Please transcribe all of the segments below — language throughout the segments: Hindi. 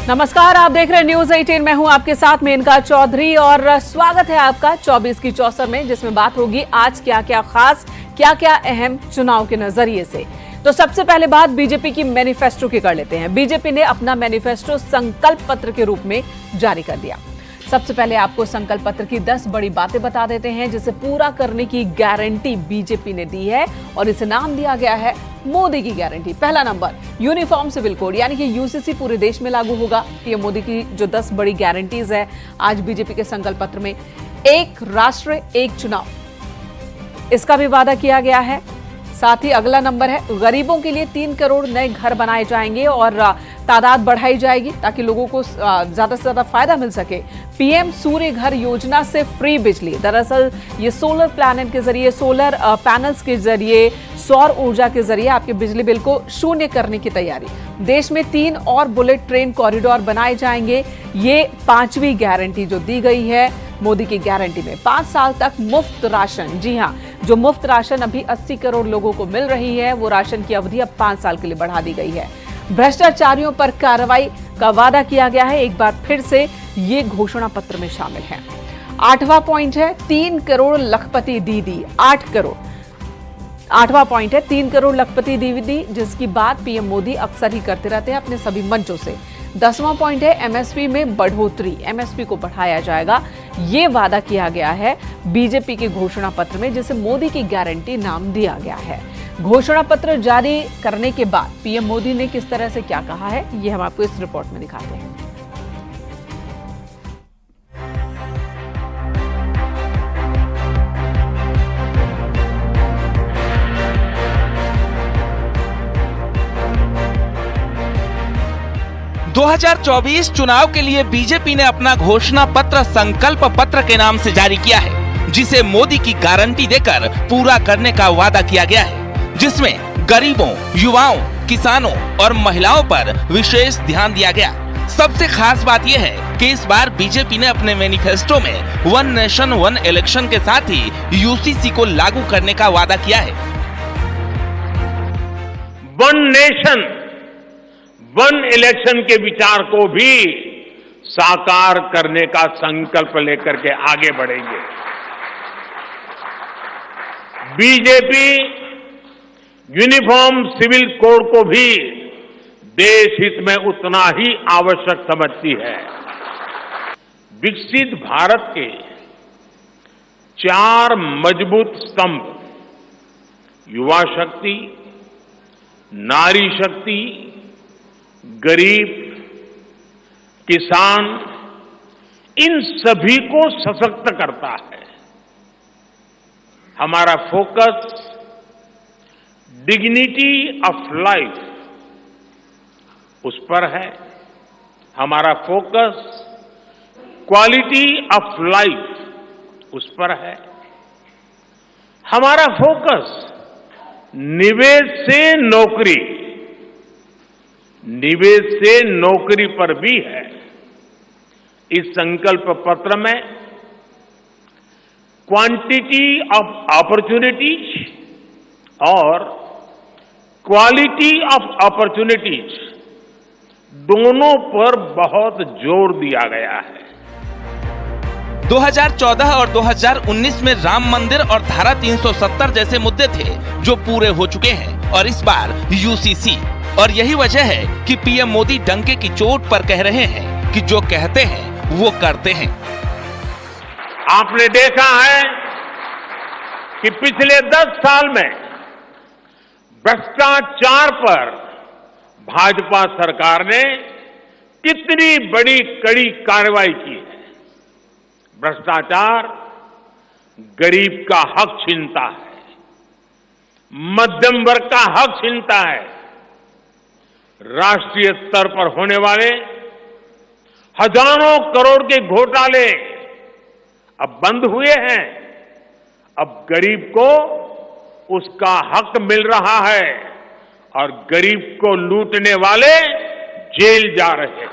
नमस्कार, आप देख रहे हैं न्यूज 18। मैं हूं आपके साथ मेनका चौधरी और स्वागत है आपका 24 की चौसर में, जिसमें बात होगी आज क्या क्या खास, क्या क्या अहम चुनाव के नजरिए से। तो सबसे पहले बात बीजेपी की मैनिफेस्टो की कर लेते हैं। बीजेपी ने अपना मैनिफेस्टो संकल्प पत्र के रूप में जारी कर दिया। सबसे पहले आपको संकल्प पत्र की 10 बड़ी बातें बता देते हैं जिसे पूरा करने की गारंटी बीजेपी ने दी है और इसे नाम दिया गया है मोदी की गारंटी। पहला नंबर, यूनिफॉर्म सिविल कोड यानी कि यूसीसी पूरे देश में लागू होगा। पीएम मोदी की जो 10 बड़ी गारंटीज है आज बीजेपी के संकल्प पत्र में। एक राष्ट्र एक चुनाव, इसका भी वादा किया गया है। साथ ही अगला नंबर है, गरीबों के लिए 3 करोड़ नए घर बनाए जाएंगे और तादाद बढ़ाई जाएगी ताकि लोगों को ज्यादा से ज्यादा फायदा मिल सके। पीएम सूर्य घर योजना से फ्री बिजली, दरअसल ये सोलर प्लानट के जरिए, सोलर पैनल्स के जरिए, सौर ऊर्जा के जरिए आपके बिजली बिल को शून्य करने की तैयारी। देश में 3 और बुलेट ट्रेन कॉरिडोर बनाए जाएंगे। ये 5वीं गारंटी जो दी गई है मोदी की गारंटी में। 5 साल तक मुफ्त राशन, जी हां, जो मुफ्त राशन अभी 80 करोड़ लोगों को मिल रही है वो राशन की अवधि अब 5 साल के लिए बढ़ा दी गई है। भ्रष्टाचारियों पर कार्रवाई का वादा किया गया है। एक बार फिर से ये घोषणा पत्र में शामिल है। 8वां पॉइंट है 3 करोड़ लखपति दीदी। 8वां पॉइंट है 3 करोड़ लखपति दीदी, जिसकी बात पीएम मोदी अक्सर ही करते रहते हैं अपने सभी मंचों से। 10वां पॉइंट है एमएसपी में बढ़ोतरी, एमएसपी को बढ़ाया जाएगा। ये वादा किया गया है बीजेपी के घोषणा पत्र में, जिसे मोदी की गारंटी नाम दिया गया है। घोषणा पत्र जारी करने के बाद पीएम मोदी ने किस तरह से क्या कहा है, ये हम आपको इस रिपोर्ट में दिखाते हैं। दो 2024 चुनाव के लिए बीजेपी ने अपना घोषणा पत्र संकल्प पत्र के नाम से जारी किया है, जिसे मोदी की गारंटी देकर पूरा करने का वादा किया गया है, जिसमें गरीबों, युवाओं, किसानों और महिलाओं पर विशेष ध्यान दिया गया। सबसे खास बात यह है कि इस बार बीजेपी ने अपने मैनिफेस्टो में 1 नेशन 1 इलेक्शन के साथ ही यूसीसी को लागू करने का वादा किया है। 1 नेशन 1 इलेक्शन के विचार को भी साकार करने का संकल्प लेकर के आगे बढ़ेंगे। बीजेपी यूनिफॉर्म सिविल कोड को भी देश हित में उतना ही आवश्यक समझती है। विकसित भारत के 4 मजबूत स्तंभ, युवा शक्ति, नारी शक्ति, गरीब, किसान, इन सभी को सशक्त करता है। हमारा फोकस डिग्निटी ऑफ लाइफ उस पर है। हमारा फोकस क्वालिटी ऑफ लाइफ उस पर है। हमारा फोकस निवेश से नौकरी, निवेश से नौकरी पर भी है। इस संकल्प पत्र में क्वांटिटी ऑफ अपॉर्चुनिटीज और क्वालिटी ऑफ अपॉर्चुनिटीज दोनों पर बहुत जोर दिया गया है। 2014 और 2019 में राम मंदिर और धारा 370 जैसे मुद्दे थे जो पूरे हो चुके हैं, और इस बार यूसीसी। और यही वजह है कि पीएम मोदी डंके की चोट पर कह रहे हैं कि जो कहते हैं वो करते हैं। आपने देखा है कि पिछले 10 साल में भ्रष्टाचार पर भाजपा सरकार ने कितनी बड़ी कड़ी कार्रवाई की है। भ्रष्टाचार गरीब का हक छीनता है, मध्यम वर्ग का हक छीनता है। राष्ट्रीय स्तर पर होने वाले हजारों करोड़ के घोटाले अब बंद हुए हैं। अब गरीब को उसका हक मिल रहा है और गरीब को लूटने वाले जेल जा रहे हैं।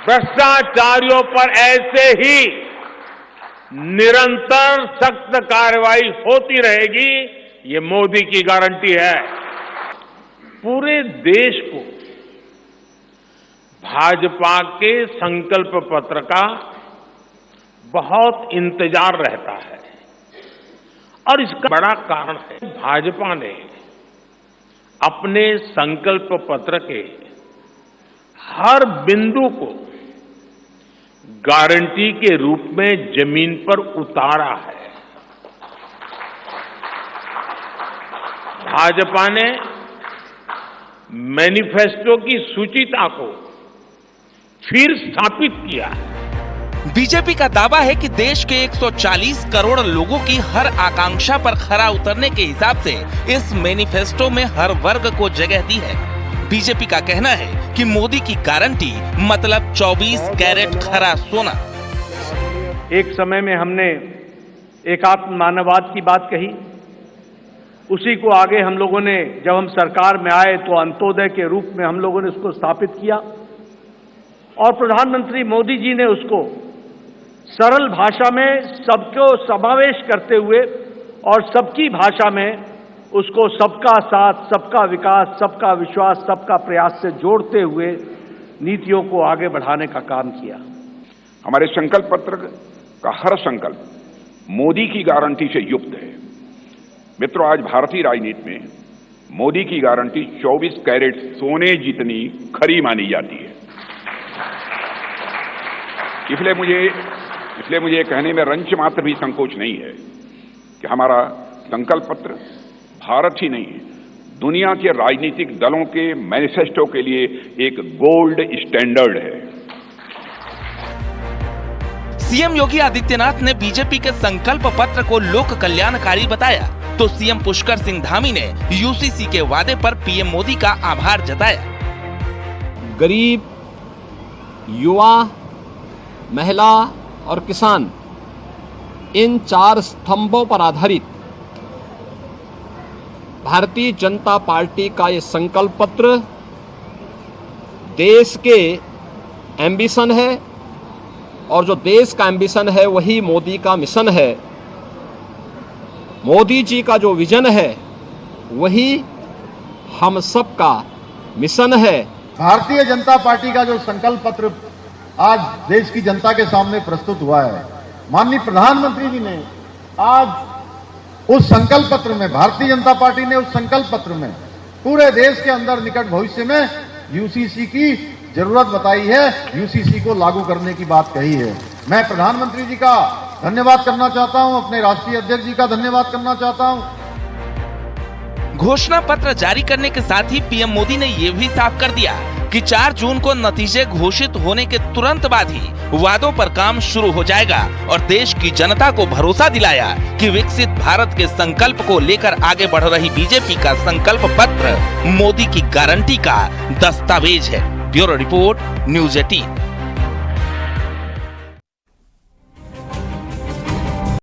भ्रष्टाचारियों पर ऐसे ही निरंतर सख्त कार्रवाई होती रहेगी, ये मोदी की गारंटी है। पूरे देश को भाजपा के संकल्प पत्र का बहुत इंतजार रहता है और इसका बड़ा कारण है भाजपा ने अपने संकल्प पत्र के हर बिंदु को गारंटी के रूप में जमीन पर उतारा है। भाजपा ने मैनिफेस्टो की सूचिता को फिर स्थापित किया है। बीजेपी का दावा है कि देश के 140 करोड़ लोगों की हर आकांक्षा पर खरा उतरने के हिसाब से इस मैनिफेस्टो में हर वर्ग को जगह दी है। बीजेपी का कहना है कि मोदी की गारंटी मतलब 24 कैरेट खरा सोना। एक समय में हमने एकात्म मानववाद की बात कही, उसी को आगे हम लोगों ने जब हम सरकार में आए तो अंत्योदय के रूप में हम लोगों ने उसको स्थापित किया और प्रधानमंत्री मोदी जी ने उसको सरल भाषा में सबको समावेश करते हुए और सबकी भाषा में उसको सबका साथ, सबका विकास, सबका विश्वास, सबका प्रयास से जोड़ते हुए नीतियों को आगे बढ़ाने का काम किया। हमारे संकल्प पत्र का हर संकल्प मोदी की गारंटी से युक्त है। मित्रों, आज भारतीय राजनीति में मोदी की गारंटी 24 कैरेट सोने जितनी खरी मानी जाती है। इसलिए मुझे कहने में रंच मात्र भी संकोच नहीं है कि हमारा संकल्प पत्र भारत ही नहीं, दुनिया के राजनीतिक दलों के मैनिफेस्टो के लिए एक गोल्ड स्टैंडर्ड है। सीएम योगी आदित्यनाथ ने बीजेपी के संकल्प पत्र को लोक कल्याणकारी बताया, तो सीएम पुष्कर सिंह धामी ने यूसीसी के वादे पर पीएम मोदी का आभार जताया। गरीब, युवा, महिला और किसान, इन 4 स्तंभों पर आधारित भारतीय जनता पार्टी का ये संकल्प पत्र देश के एम्बिशन है और जो देश का एम्बिशन है वही मोदी का मिशन है। मोदी जी का जो विजन है वही हम सब का मिशन है। भारतीय जनता पार्टी का जो संकल्प पत्र आज देश की जनता के सामने प्रस्तुत हुआ है, माननीय प्रधानमंत्री जी ने आज उस संकल्प पत्र में, भारतीय जनता पार्टी ने उस संकल्प पत्र में पूरे देश के अंदर निकट भविष्य में यूसीसी की जरूरत बताई है, यूसीसी को लागू करने की बात कही है। मैं प्रधानमंत्री जी का धन्यवाद करना चाहता हूं, अपने राष्ट्रीय अध्यक्ष जी का धन्यवाद करना चाहता हूं। घोषणा पत्र जारी करने के साथ ही पीएम मोदी ने ये भी साफ कर दिया कि 4 जून को नतीजे घोषित होने के तुरंत बाद ही वादों पर काम शुरू हो जाएगा और देश की जनता को भरोसा दिलाया कि विकसित भारत के संकल्प को लेकर आगे बढ़ रही बीजेपी का संकल्प पत्र मोदी की गारंटी का दस्तावेज है। Bureau report, news 18।